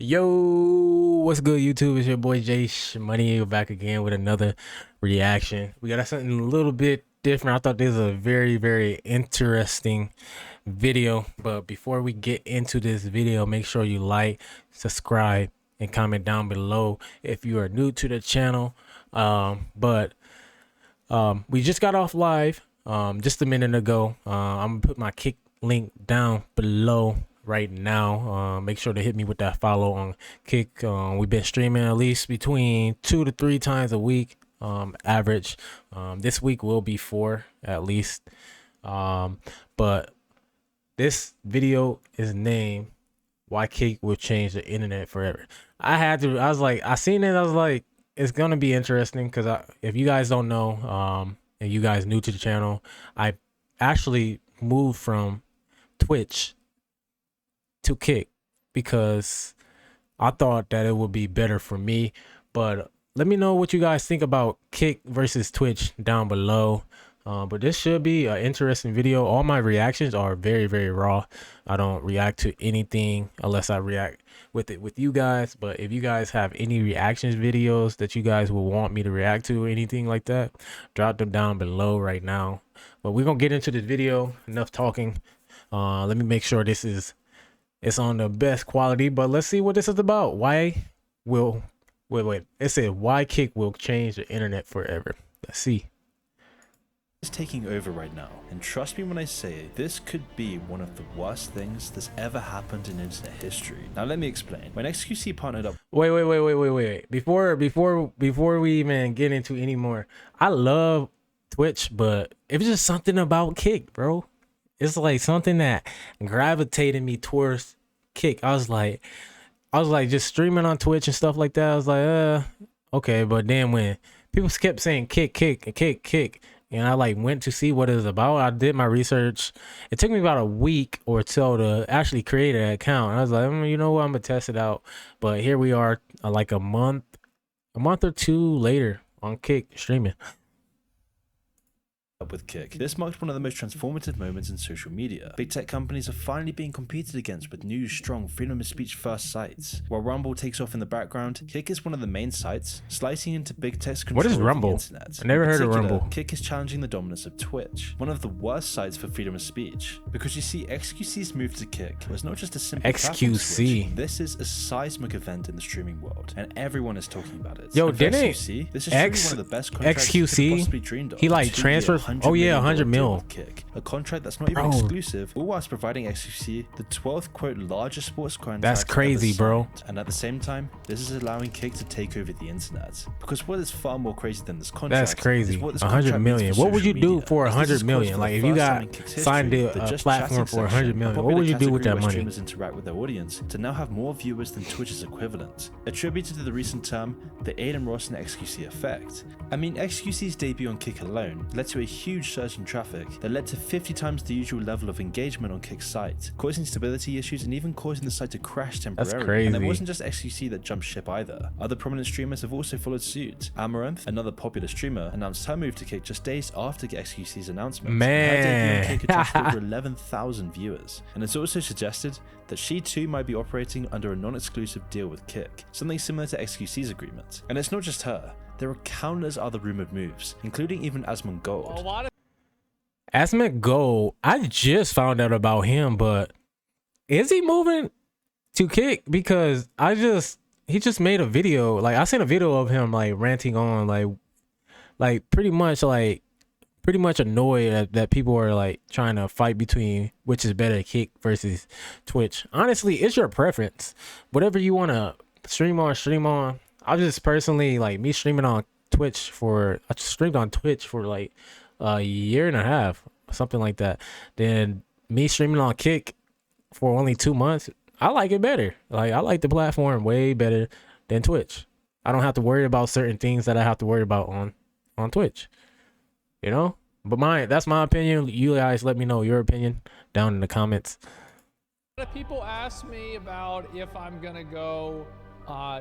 Yo, what's good, YouTube? It's your boy Jay Money back again with another reaction. We got something a little bit different. I thought this was a very interesting video. But before we get into this video, make sure you like, subscribe, and comment down below if you are new to the channel. We just got off live just a minute ago. I'm gonna put my Kick link down below right now. Make sure to hit me with that follow on Kick. We've been streaming at least between 2 to 3 times a week, average. This week will be 4 at least. But this video is named "Why Kick Will Change the Internet Forever." I seen it, I was like, it's gonna be interesting because if you guys don't know, and you guys new to the channel, I actually moved from Twitch to Kick because I thought that it would be better for me. But let me know what you guys think about Kick versus Twitch down below. But this should be an interesting video. All my reactions are very raw. I don't react to anything unless I react with it with you guys. But if you guys have any reactions videos that you guys will want me to react to or anything like that, drop them down below right now. But we're gonna get into this video. Enough talking. Let me make sure it's on the best quality, but let's see what this is about. It said why Kick will change the internet forever. Let's see. Is taking over right now, and trust me when I say this could be one of the worst things that's ever happened in internet history. Now let me explain. When XQC partnered up Wait. Before we even get into any more, I love Twitch, but it was just something about Kick, bro. It's like something that gravitated me towards Kick. I was like just streaming on Twitch and stuff like that. I was like, okay. But then when people kept saying Kick, and I went to see what it was about, I did my research. It took me about a week or so to actually create an account. I was like, you know what, I'm gonna test it out. But here we are, like a month or two later on Kick streaming. with Kick. This marked one of the most transformative moments in social media. Big tech companies are finally being competed against with new, strong, freedom of speech first sites. While Rumble takes off in the background, Kick is one of the main sites, slicing into big tech's control What is Rumble? of the internet. I never heard of Rumble. Kick is challenging the dominance of Twitch, one of the worst sites for freedom of speech. Because you see, XQC's move to Kick was not just a simple XQC. This is a seismic event in the streaming world, and everyone is talking about it. Yo, and didn't XQC, this is truly one of the best contracts XQC, you could possibly dreamed of. he transferred? Oh yeah, 100 mil. Kick, a contract that's not even exclusive, all whilst providing XQC the 12th quote largest sports contract. That's crazy, bro. And at the same time, this is allowing Kick to take over the internet. Because what is far more crazy than this contract? That's crazy. 100 million. What would you do for 100 million? Like if you got signed a platform for 100 million, what would you do with that money? Streamers interact with their audience to now have more viewers than Twitch's equivalent. Attributed to the recent term, the Adin Ross and XQC effect. I mean, XQC's debut on Kick alone led to a huge surge in traffic that led to 50 times the usual level of engagement on Kick's site, causing stability issues and even causing the site to crash temporarily. That's crazy. And it wasn't just XQC that jumped ship either. Other prominent streamers have also followed suit. Amaranth, another popular streamer, announced her move to Kick just days after XQC's announcement. Man. Her debut on Kick attracted over 11,000 viewers. And it's also suggested that she too might be operating under a non-exclusive deal with Kick, something similar to XQC's agreement. And it's not just her. There are countless other rumored moves, including even Asmongold. Asmongold, I just found out about him, but is he moving to Kick? Because he just made a video. Like I seen a video of him ranting on pretty much annoyed that people are trying to fight between which is better, Kick versus Twitch. Honestly, it's your preference. Whatever you want to stream on. I just personally me streaming on Twitch I streamed on Twitch for a year and a half, something like that. Then me streaming on Kick for only 2 months, I like it better. I like the platform way better than Twitch. I don't have to worry about certain things that I have to worry about on Twitch, you know. But that's my opinion. You guys let me know your opinion down in the comments. A lot of people ask me about if I'm gonna go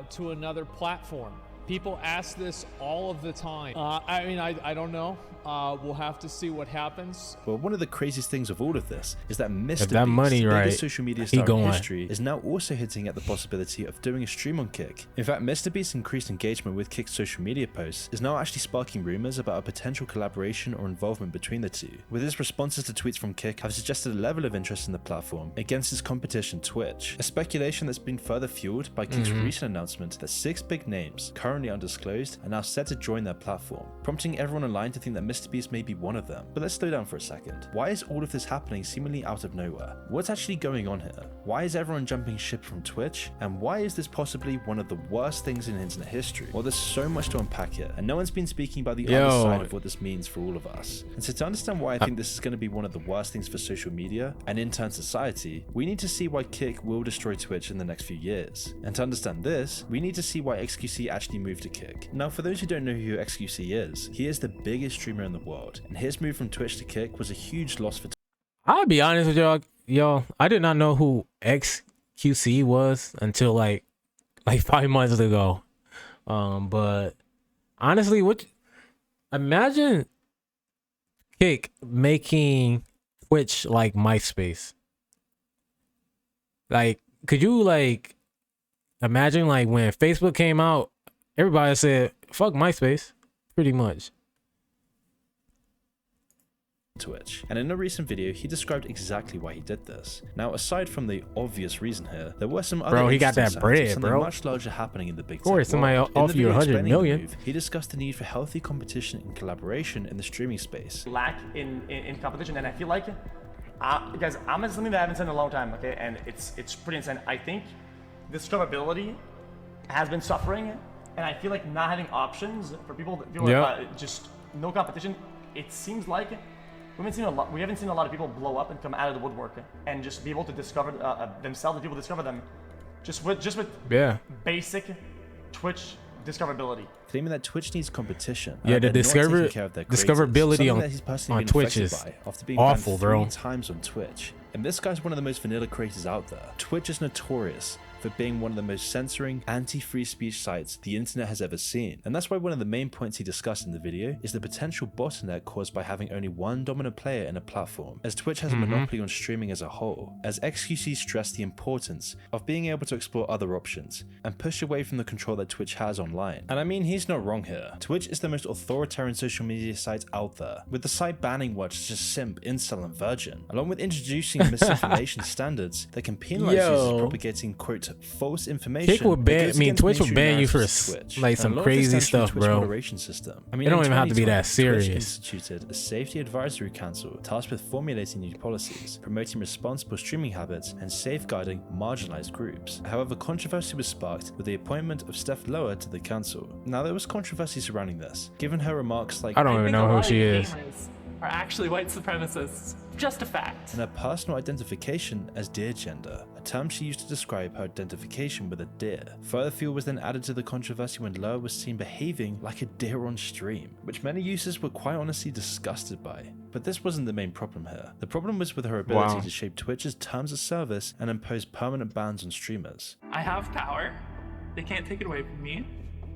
to another platform. People ask this all of the time. I mean, I don't know. We'll have to see what happens. Well, one of the craziest things of all of this is that Mr. If that Beast, money the right, biggest social media he star in going. history, is now also hinting at the possibility of doing a stream on Kick. In fact, Mr. Beast's increased engagement with Kick's social media posts is now actually sparking rumors about a potential collaboration or involvement between the two, with his responses to tweets from Kick have suggested a level of interest in the platform against its competition Twitch, a speculation that's been further fueled by Kick's recent announcement that 6 big names, currently undisclosed, are now set to join their platform, prompting everyone online to think that Mr. Beast may be one of them. But let's slow down for a second. Why is all of this happening seemingly out of nowhere? What's actually going on here? Why is everyone jumping ship from Twitch? And why is this possibly one of the worst things in internet history? Well, there's so much to unpack here, and no one's been speaking about the other side of what this means for all of us. And so to understand why I think this is going to be one of the worst things for social media, and in turn society, we need to see why Kick will destroy Twitch in the next few years. And to understand this, we need to see why XQC actually moved to Kick. Now, for those who don't know who XQC is, he is the biggest streamer in the world, and his move from Twitch to Kick was a huge loss for I'll be honest with y'all. I did not know who XQC was until like 5 months ago. But honestly, imagine Kick making Twitch like MySpace. Like, could you like imagine like when Facebook came out, everybody said, fuck MySpace, pretty much. Twitch. And in a recent video, he described exactly why he did this. Now, aside from the obvious reason here, there were some other he got that signs of bread, something bro. much larger happening in the big Of course, tech somebody world. offer you 100 million. He discussed the need for healthy competition and collaboration in the streaming space. Lack in competition, and I feel like, guys, I'm something that I haven't said in a long time, okay, and it's pretty insane. I think discoverability has been suffering, and I feel like not having options for people just no competition. It seems like we haven't seen a lot of people blow up and come out of the woodwork and just be able to discover themselves, and people discover them just with basic Twitch discoverability. Claiming that Twitch needs competition. Yeah, the discoverability on Twitch is after being awful, bro. 3 times on Twitch. And this guy's one of the most vanilla creators out there. Twitch is notorious for being one of the most censoring, anti-free speech sites the internet has ever seen. And that's why one of the main points he discussed in the video is the potential bottleneck caused by having only one dominant player in a platform, as Twitch has a monopoly on streaming as a whole, as XQC stressed the importance of being able to explore other options and push away from the control that Twitch has online. And I mean, he's not wrong here. Twitch is the most authoritarian social media site out there, with the site banning words such as simp, incel, and virgin, along with introducing misinformation standards that can penalize users propagating, quote, false information. Twitch will ban you for like some crazy stuff, bro. Moderation system. I mean, it don't even have to be that Twitch serious. instituted a safety advisory council tasked with formulating new policies, promoting responsible streaming habits, and safeguarding marginalized groups. However, controversy was sparked with the appointment of Steph Lower to the council. Now, there was controversy surrounding this, given her remarks like, I don't even know who she is. Are actually white supremacists. Just a fact. and her personal identification as deer gender, a term she used to describe her identification with a deer. Further fuel was then added to the controversy when Lower was seen behaving like a deer on stream, which many users were quite honestly disgusted by. But this wasn't the main problem here. The problem was with her ability to shape Twitch's terms of service and impose permanent bans on streamers. I have power. They can't take it away from me.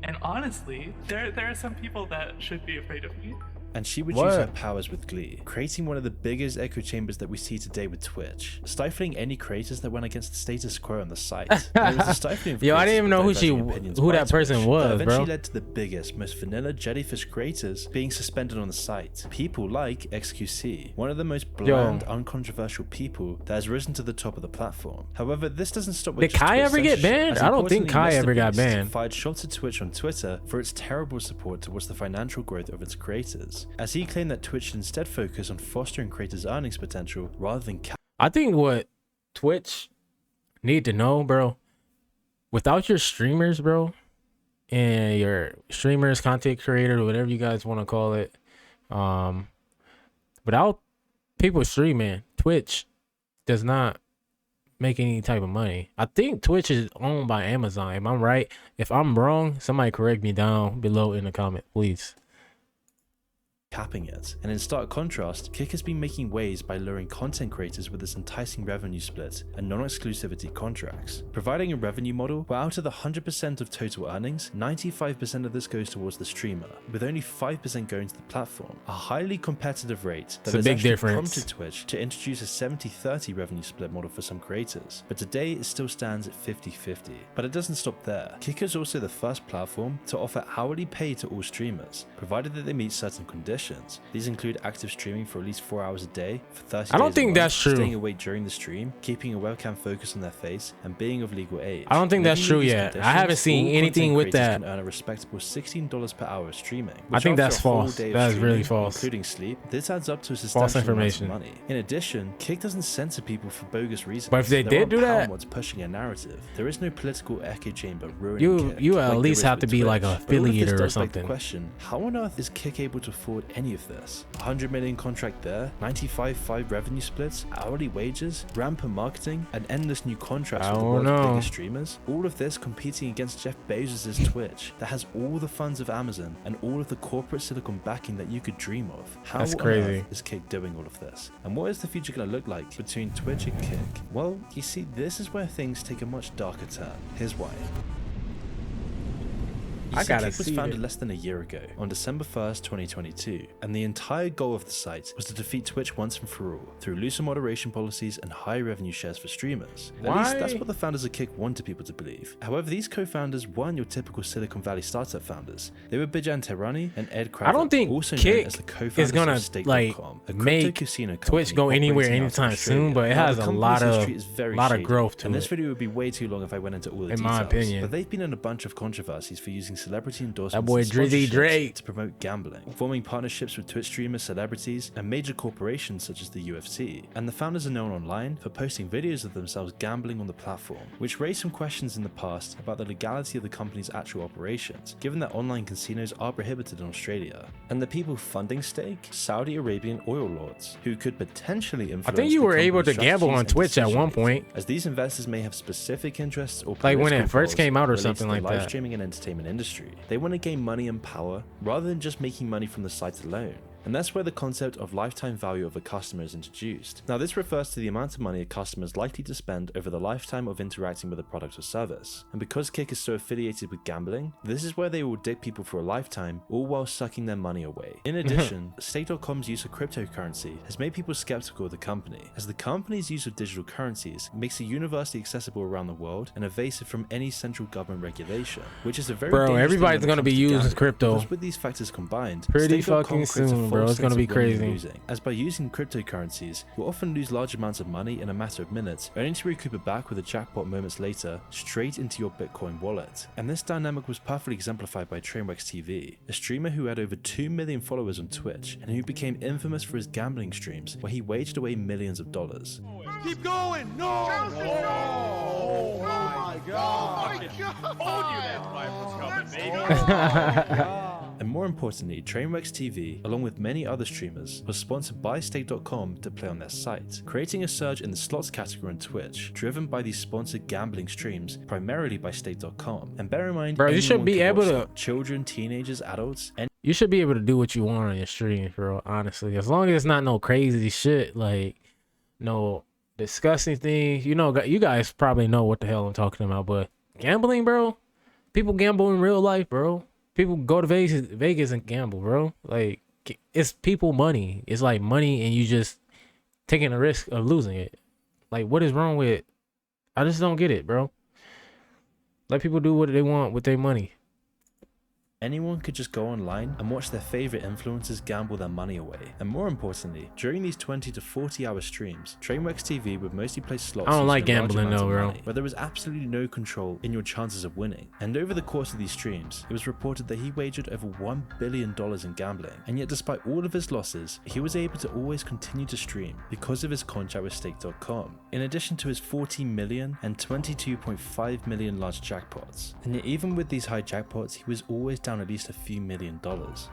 And honestly, there are some people that should be afraid of me. And she would use her powers with glee, creating one of the biggest echo chambers that we see today with Twitch, stifling any creators that went against the status quo on the site. And it was a stifling of Yo, I creators didn't even with know diverging who opinions that by person Twitch, was, that eventually bro. led to the biggest, most vanilla jellyfish creators being suspended on the site. People like XQC, one of the most bland, uncontroversial people that has risen to the top of the platform. However, this doesn't stop with Did just Kai Twitch ever get censorship, banned? as I don't think importantly, Kai Mr. ever got Beast banned. fired shots at Twitch on Twitter for its terrible support towards the financial growth of its creators, as he claimed that Twitch should instead focus on fostering creators' earnings potential rather than I think what Twitch need to know, bro, without your streamers, bro, and your streamers, content creator, whatever you guys want to call it, without people streaming, Twitch does not make any type of money. I think Twitch is owned by Amazon. Am I right? If I'm wrong, somebody correct me down below in the comment, please. capping it. And in stark contrast, Kick has been making waves by luring content creators with its enticing revenue split and non-exclusivity contracts. Providing a revenue model where out of the 100% of total earnings, 95% of this goes towards the streamer, with only 5% going to the platform. A highly competitive rate that It's a has big actually difference. prompted Twitch to introduce a 70-30 revenue split model for some creators, but today it still stands at 50-50. But it doesn't stop there. Kick is also the first platform to offer hourly pay to all streamers, provided that they meet certain conditions. These include active streaming for at least 4 hours a day for 30 I don't days a think month, that's true. staying awake during the stream, keeping a webcam focus on their face, and being of legal age. I don't think that's Living true with these yet. I conditions, haven't seen all anything content with creators that. Can earn a respectable $16 per hour of streaming. I which think after that's a whole false. day of That is really streaming, false. Including sleep, this adds up to a substantial amount of information. money. In addition, Kick doesn't censor people for bogus reasons. But if they There did do aren't power that- mods pushing a narrative. There is no political echo chamber ruining You Kick, you at like least there is have to with be like Twitch. an But all of this affiliate or does beg the something. question, how on earth is Kick able to afford any of this? 100 million contract there, 95-5 revenue splits, hourly wages, rampant marketing, and endless new contracts I with the don't world's know. biggest streamers? All of this competing against Jeff Bezos' Twitch that has all the funds of Amazon and all of the corporate silicon backing that you could dream of. How That's on crazy. earth is Kick doing all of this? And what is the future going to look like between Twitch and Kick? Well, you see, this is where things take a much darker turn. Here's why. I gotta Kick was see founded it. less than a year ago, on December 1st, 2022, and the entire goal of the site was to defeat Twitch once and for all, through looser moderation policies and high revenue shares for streamers. At least that's Why? what the founders of Kick wanted people to believe. However, these co-founders weren't your typical Silicon Valley startup founders. They were Bijan Tehrani and Ed Kravitz, I don't think also known Kick as the co-founders is gonna of Stake.com, like a crypto make casino Twitch company go anywhere operating out of anytime Australia. soon, but it Now, has the a company's lot history is very of shady, growth to and this it. video would be way too long if I went into all the In details. my opinion. But they've been in a bunch of controversies for using celebrity endorsements That boy and Drizzy sponsorships Drake to promote gambling, forming partnerships with Twitch streamers, celebrities, and major corporations such as the UFC. And the founders are known online for posting videos of themselves gambling on the platform, which raised some questions in the past about the legality of the company's actual operations, given that online casinos are prohibited in Australia. And the people funding Stake? Saudi Arabian oil lords, who could potentially influence I think you the were able to company's gamble on strategies and Twitch at one decision-making, point. as these investors may have specific interests or Like when it political first goals came out or related something to the like live that. streaming and entertainment industry. They want to gain money and power rather than just making money from the site alone. And that's where the concept of lifetime value of a customer is introduced. Now, this refers to the amount of money a customer is likely to spend over the lifetime of interacting with a product or service. And because Kick is so affiliated with gambling, this is where they will dick people for a lifetime, all while sucking their money away. In addition, Stake.com's use of cryptocurrency has made people skeptical of the company, as the company's use of digital currencies makes it universally accessible around the world and evasive from any central government regulation, which is a very Bro, dangerous thing everybody's when it gonna be comes to using gambling, crypto. because with these factors combined, Pretty Stake.com fucking creates a soon, bro. false It's gonna sense be of winning and crazy. losing, as by using cryptocurrencies, you'll often lose large amounts of money in a matter of minutes, only to recoup it back with a jackpot moments later, straight into your Bitcoin wallet. And this dynamic was perfectly exemplified by Trainwreck TV, a streamer who had over 2 million followers on Twitch, and who became infamous for his gambling streams, where he waged away millions of dollars. Keep going! No! Oh my god! And more importantly, Trainwreck TV, along with many other streamers, was sponsored by Stake.com to play on their site, creating a surge in the slots category on Twitch, driven by these sponsored gambling streams, primarily by Stake.com. And bear in mind, Bro, you should anyone be can able watch to- them. Children, teenagers, adults, and You should be able to do what you want on your stream, bro. Honestly, as long as it's not no crazy shit, like no disgusting things. You know, you guys probably know what the hell I'm talking about. But gambling, bro. People gamble in real life, bro. People go to Vegas and gamble, bro. Like it's people money. It's like money, and you just taking a risk of losing it. Like, what is wrong with? I just don't get it, bro. Let people do what they want with their money. anyone could just go online and watch their favorite influencers gamble their money away. And more importantly, during these 20 to 40 hour streams, Trainwreck TV would mostly play slots I don't like using a large gambling amount though, of bro. money, where there was absolutely no control in your chances of winning. And over the course of these streams, it was reported that he wagered over $1 billion in gambling. And yet despite all of his losses, he was able to always continue to stream because of his contract with Stake.com, in addition to his 40 million and 22.5 million large jackpots. And yet even with these high jackpots, he was always down at least a few $1 million,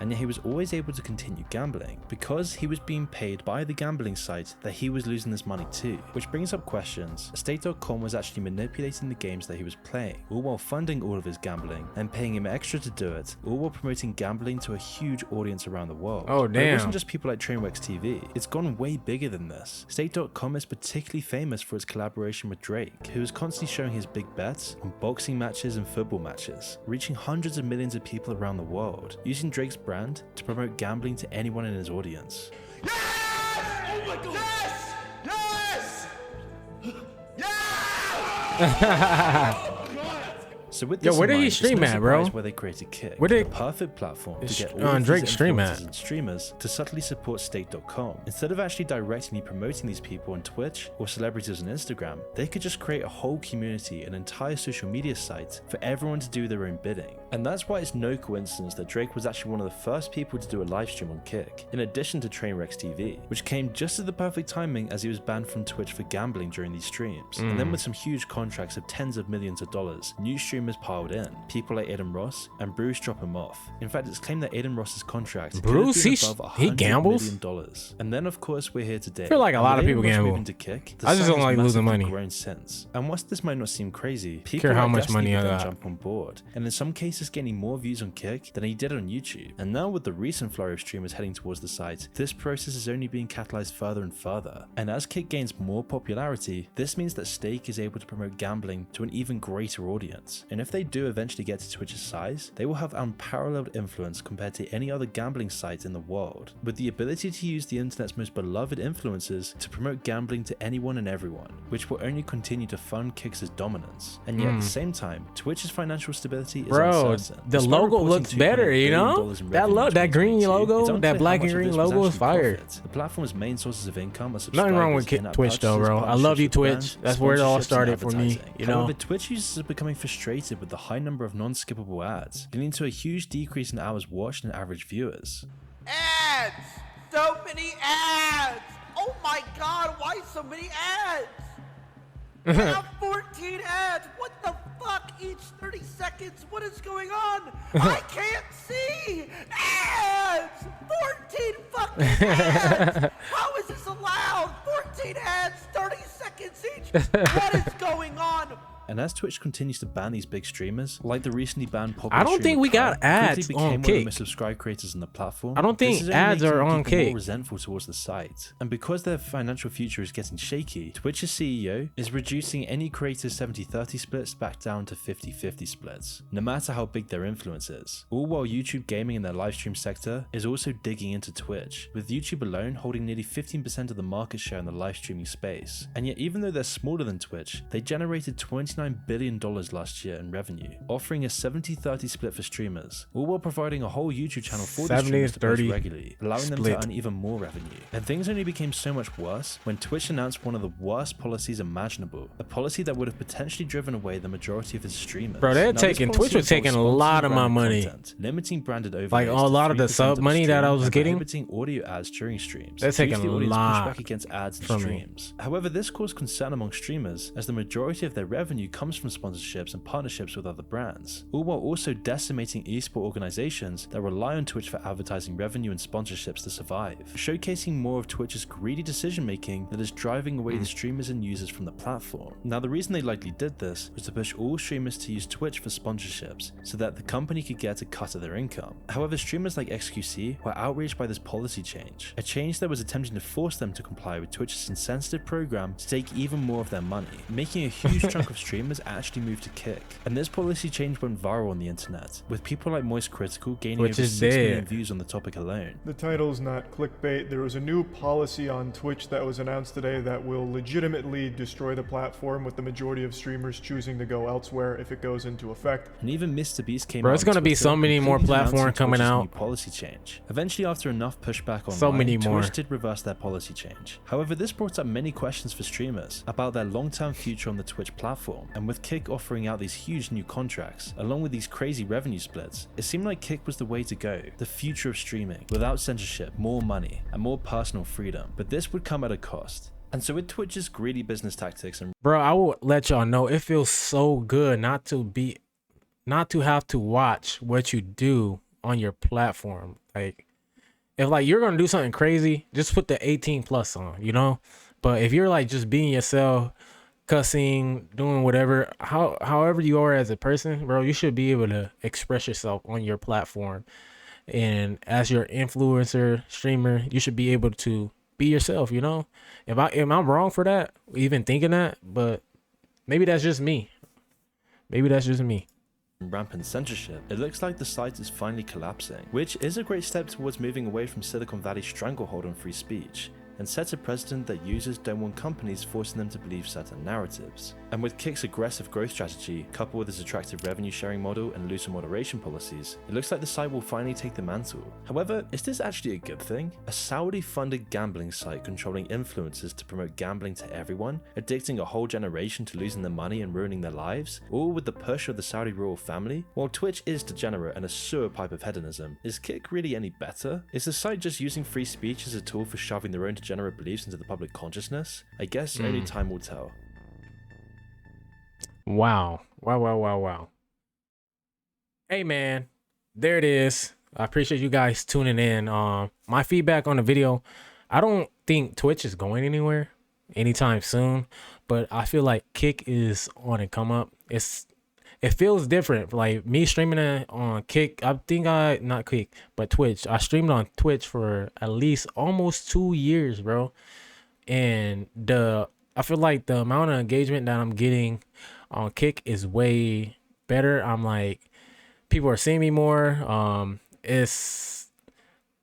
and yet he was always able to continue gambling because he was being paid by the gambling site that he was losing this money to, which brings up questions. Stake.com was actually manipulating the games that he was playing, all while funding all of his gambling and paying him extra to do it, all while promoting gambling to a huge audience around the world. Oh, But it damn. wasn't just people like Trainwreck TV. It's gone way bigger than this. Stake.com is particularly famous for its collaboration with Drake, who is constantly showing his big bets on boxing matches and football matches, reaching hundreds of millions of people around the world, using Drake's brand to promote gambling to anyone in his audience. Yes! Oh my God! Yes! Yes! Yes! So with Yo, this where in did he mind, it's stream no at, bro? surprise where they created Kick, Where did- the perfect platform to Is get all on of Drake these stream influencers at? and streamers to subtly support Stake.com. Instead of actually directly promoting these people on Twitch or celebrities on Instagram, they could just create a whole community, an entire social media site for everyone to do their own bidding. And that's why it's no coincidence that Drake was actually one of the first people to do a live stream on Kick, in addition to Trainwreck TV, which came just at the perfect timing as he was banned from Twitch for gambling during these streams. And then with some huge contracts of tens of millions of dollars, new streamers piled in, people like Aiden Ross and Bruce drop him off. In fact, it's claimed that Aiden Ross's contract Bruce, could have he been above he $100 gambles? million. And then of course we're here today. I feel like a And lot with of people Aiden Ross gamble. moving to Kick, the I just site don't has like losing massively money. grown since. And whilst this might not seem crazy, people Care how like much Destiny money I then got. jump on board, and in some cases gaining more views on Kick than he did on YouTube. And now with the recent flurry of streamers heading towards the site, this process is only being catalyzed further and further. And as Kick gains more popularity, this means that Stake is able to promote gambling to an even greater audience. And if they do eventually get to Twitch's size, they will have unparalleled influence compared to any other gambling site in the world, with the ability to use the internet's most beloved influencers to promote gambling to anyone and everyone, which will only continue to fund Kick's dominance. And yet at the same time, Twitch's financial stability is Bro, uncertain. the Despite logo reporting looks better, $200 you know? billion in That revenue in that green 2022, logo, it's unclear that how black much and of green this was logo is actually fire. profit. The platform's main sources of income are Nothing wrong with subscribers, in-app Twitch though, purchases, bro. I love you, partnerships with Twitch. brands, That's where it all sponsorships, and started for me. advertising. You know. However, Twitch users are becoming frustrated with the high number of non-skippable ads, leading to a huge decrease in hours watched and average viewers. Ads! So many ads! Oh my God, why so many ads? I have 14 ads. What the fuck? Each 30 seconds. What is going on? I can't see ads. 14 fucking ads. How is this allowed? 14 ads, 30 seconds each. What is going on? And as Twitch continues to ban these big streamers, like the recently banned popular I don't think streamer we got Kyle, who quickly ads became on one of the Kick. most subscribed creators on the platform. I don't this think is only ads making are on people more Kick. resentful towards the site. And because their financial future is getting shaky, Twitch's CEO is reducing any creators' 70-30 splits back down to 50-50 splits, no matter how big their influence is. All while YouTube gaming in their livestream sector is also digging into Twitch, with YouTube alone holding nearly 15% of the market share in the live streaming space. And yet even though they're smaller than Twitch, they generated $29 billion last year in revenue, offering a 70-30 split for streamers, all while providing a whole YouTube channel for the streamers to post 70-30 regularly, allowing them split. to earn even more revenue. And things only became so much worse when Twitch announced one of the worst policies imaginable, a policy that would have potentially driven away the majority of its streamers. Bro, they're Now, this taking- policy Twitch was taking a involves lot of my sponsoring money. branded content, limiting branded overlays Like, a lot of the 3% sub the money that I stream, was and getting, prohibiting audio ads during streams. they're to use taking the a audience lot pushback against ads and from me. streams. However, this caused concern among streamers as the majority of their revenue comes from sponsorships and partnerships with other brands, all while also decimating esport organizations that rely on Twitch for advertising revenue and sponsorships to survive, showcasing more of Twitch's greedy decision making that is driving away the streamers and users from the platform. Now, the reason they likely did this was to push all streamers to use Twitch for sponsorships so that the company could get a cut of their income. However, streamers like XQC were outraged by this policy change, a change that was attempting to force them to comply with Twitch's insensitive program to take even more of their money, making a huge chunk of streamers actually move to Kick. And this policy change went viral on the internet, with people like Moist Critical gaining Which over is 6 million dead. views on the topic alone. The title's not clickbait. There was a new policy on Twitch that was announced today that will legitimately destroy the platform, with the majority of streamers choosing to go elsewhere if it goes into effect. And even Mr. Beast came Bro, out it's on gonna be Twitter so many more completely denouncing platforms coming Twitch's out. new policy change. Eventually, after enough pushback online, So many more. Twitch did reverse their policy change. However, this brought up many questions for streamers about their long-term future on the Twitch platform. And with Kick offering out these huge new contracts, along with these crazy revenue splits, it seemed like Kick was the way to go, the future of streaming, without censorship, more money, and more personal freedom. But this would come at a cost. And so with Twitch's greedy business tactics and Bro, I will let y'all know it feels so good not to be not to have to watch what you do on your platform. Like, if like you're gonna do something crazy, just put the 18 plus on, you know. But if you're like just being yourself, cussing, doing whatever, however you are as a person, bro, you should be able to express yourself on your platform. And as your influencer, streamer, you should be able to be yourself, you know. Am I wrong for that? Even thinking that? But maybe that's just me. Maybe that's just me. Rampant censorship, it looks like the site is finally collapsing, which is a great step towards moving away from Silicon Valley's stranglehold on free speech, and sets a precedent that users don't want companies forcing them to believe certain narratives. And with Kick's aggressive growth strategy, coupled with its attractive revenue sharing model and looser moderation policies, it looks like the site will finally take the mantle. However, is this actually a good thing? A Saudi-funded gambling site controlling influencers to promote gambling to everyone, addicting a whole generation to losing their money and ruining their lives, all with the push of the Saudi royal family? While Twitch is degenerate and a sewer pipe of hedonism, is Kick really any better? Is the site just using free speech as a tool for shoving their own degenerate beliefs into the public consciousness? I guess only time will tell. Wow. Hey man, there it is. I appreciate you guys tuning in. My feedback on the video, I don't think Twitch is going anywhere anytime soon, but I feel like Kick is on a come up. It feels different. Like me streaming it on Kick, not Kick, but Twitch. I streamed on Twitch for at least almost 2 years, bro. And I feel like the amount of engagement that I'm getting on Kick is way better. I'm like, people are seeing me more. It's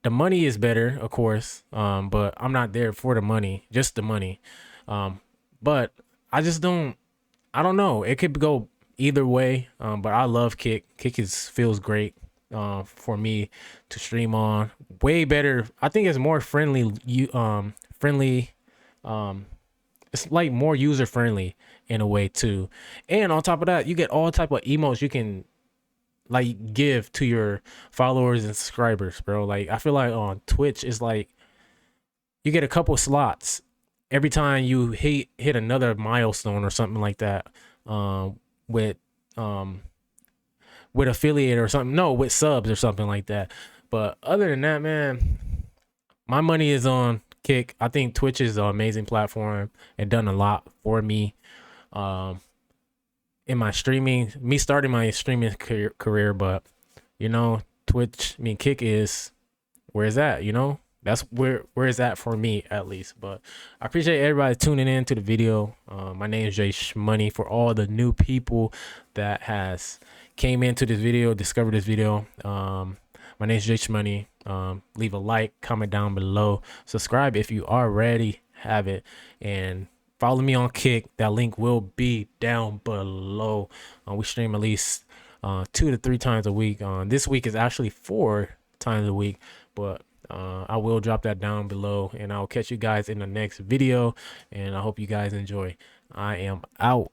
the money is better, of course. But I'm not there for the money, just the money. But I don't know. It could go either way. But I love Kick. Kick feels great for me to stream on. Way better. I think it's more friendly. It's like more user friendly in a way too. And on top of that, you get all type of emotes you can like give to your followers and subscribers, bro. Like I feel like on Twitch it's like you get a couple slots every time you hit another milestone or something like that. With affiliate or something. No, with subs or something like that. But other than that, man, my money is on Kick. I think Twitch is an amazing platform and done a lot for me in my streaming, me starting my streaming career. But you know, Kick is where it's at, you know. That's where it's at for me at least. But I appreciate everybody tuning in to the video. My name is Jay Shmoney. For all the new people that has came into this video, discovered this video, my name is Jay Shmoney. Leave a like, comment down below, subscribe if you already have it, and follow me on Kick. That link will be down below. We stream at least 2 to 3 times a week. This week is actually 4 times a week, but I will drop that down below, and I'll catch you guys in the next video, and I hope you guys enjoy. I am out.